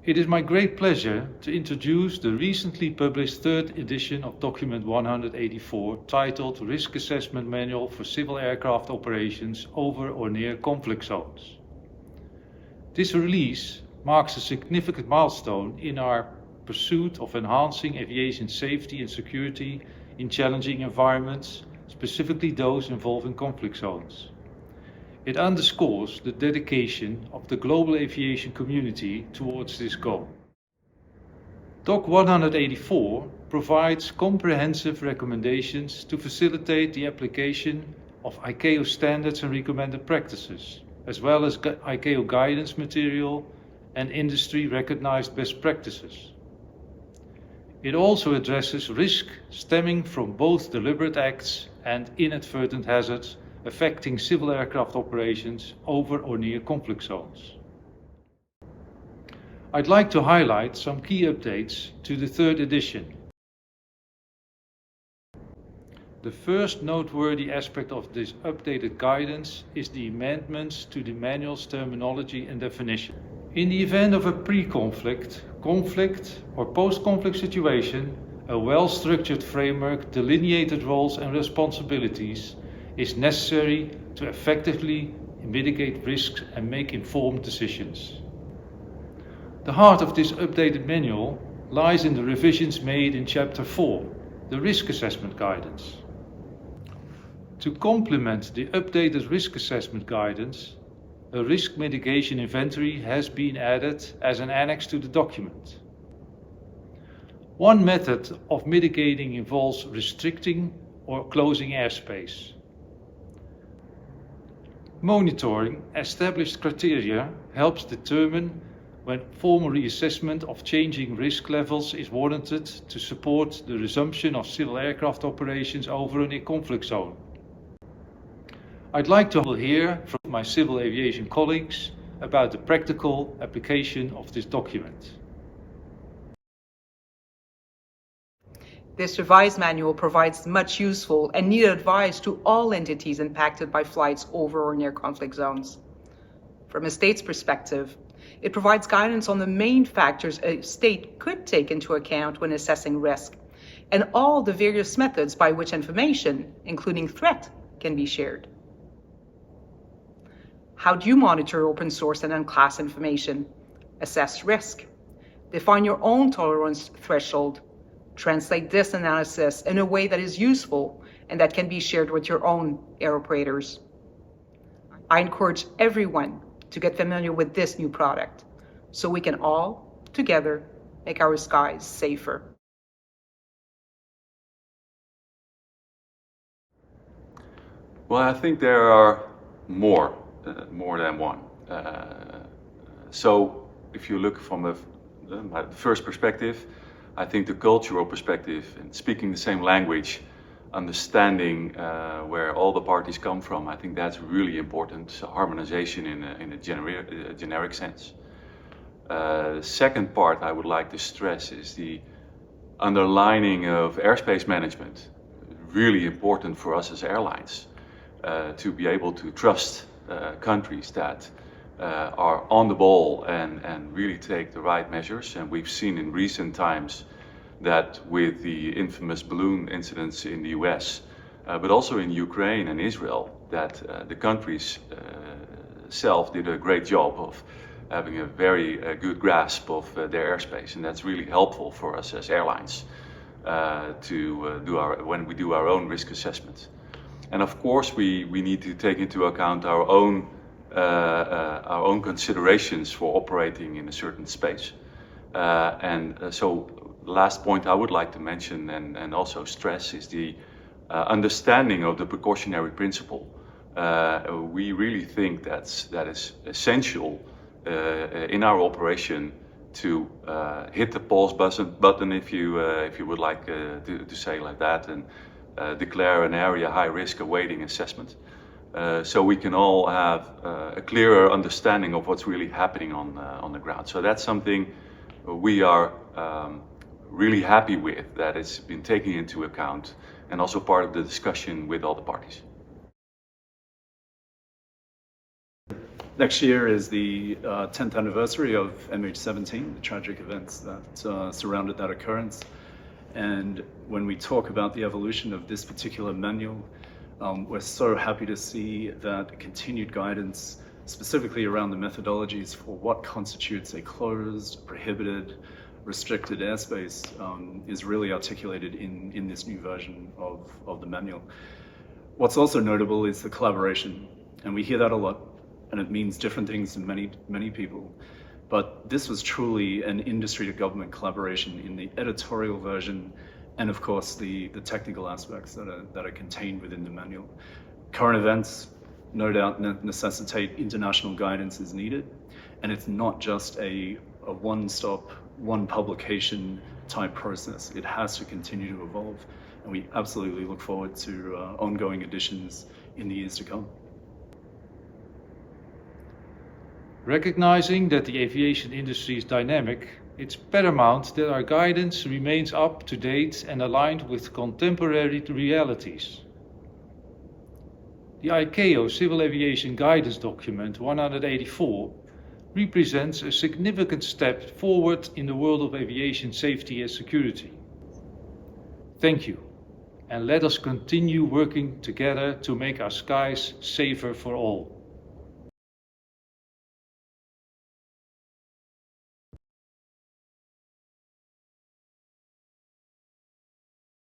It is my great pleasure to introduce the recently published third edition of document 184, titled Risk Assessment Manual for Civil Aircraft Operations Over or Near Conflict Zones. This release marks a significant milestone in our pursuit of enhancing aviation safety and security in challenging environments, specifically those involving conflict zones. It underscores the dedication of the global aviation community towards this goal. Doc 184 provides comprehensive recommendations to facilitate the application of ICAO standards and recommended practices, as well as ICAO guidance material and industry-recognized best practices. It also addresses risk stemming from both deliberate acts and inadvertent hazards affecting civil aircraft operations over or near conflict zones. I'd like to highlight some key updates to the third edition. The first noteworthy aspect of this updated guidance is the amendments to the manual's terminology and definition. In the event of a pre-conflict, conflict, or post-conflict situation, a well-structured framework, delineated roles and responsibilities is necessary to effectively mitigate risks and make informed decisions. The heart of this updated manual lies in the revisions made in Chapter 4, the Risk Assessment Guidance. To complement the updated risk assessment guidance, a risk mitigation inventory has been added as an annex to the document. One method of mitigating involves restricting or closing airspace. Monitoring established criteria helps determine when formal reassessment of changing risk levels is warranted to support the resumption of civil aircraft operations over a conflict zone. I'd like to hear from my civil aviation colleagues about the practical application of this document. This revised manual provides much useful and needed advice to all entities impacted by flights over or near conflict zones. From a state's perspective, it provides guidance on the main factors a state could take into account when assessing risk, and all the various methods by which information, including threat, can be shared. How do you monitor open source and unclass information? Assess risk. Define your own tolerance threshold. Translate this analysis in a way that is useful and that can be shared with your own air operators. I encourage everyone to get familiar with this new product so we can all, together, make our skies safer. Well, I think there are more than one. So if you look from my first perspective, I think the cultural perspective and speaking the same language, understanding where all the parties come from, I think that's really important. So harmonization in a generic sense. The second part I would like to stress is the underlining of airspace management. Really important for us as airlines to be able to trust countries that are on the ball and really take the right measures. And we've seen in recent times that with the infamous balloon incidents in the US, but also in Ukraine and Israel, that the countries self did a great job of having a very good grasp of their airspace. And that's really helpful for us as airlines when we do our own risk assessment. And of course, we need to take into account our own considerations for operating in a certain space. So last point I would like to mention and also stress is the understanding of the precautionary principle. We really think that is essential in our operation to hit the pause button if you would like to say like that, and declare an area high risk awaiting assessment. So we can all have a clearer understanding of what's really happening on the ground. So that's something we are really happy with, that it's been taken into account and also part of the discussion with all the parties. Next year is the 10th anniversary of MH17, the tragic events that surrounded that occurrence. And when we talk about the evolution of this particular manual, we're so happy to see that continued guidance, specifically around the methodologies for what constitutes a closed, prohibited, restricted airspace, is really articulated in this new version of the manual. What's also notable is the collaboration, and we hear that a lot, and it means different things to many people. But this was truly an industry to government collaboration in the editorial version, and of course the technical aspects that are contained within the manual. Current events no doubt necessitate international guidance as needed, and it's not just a one-stop, one publication type process. It has to continue to evolve, and we absolutely look forward to ongoing additions in the years to come. Recognizing that the aviation industry is dynamic, it's paramount that our guidance remains up to date and aligned with contemporary realities. The ICAO Civil Aviation Guidance Document 184 represents a significant step forward in the world of aviation safety and security. Thank you, and let us continue working together to make our skies safer for all.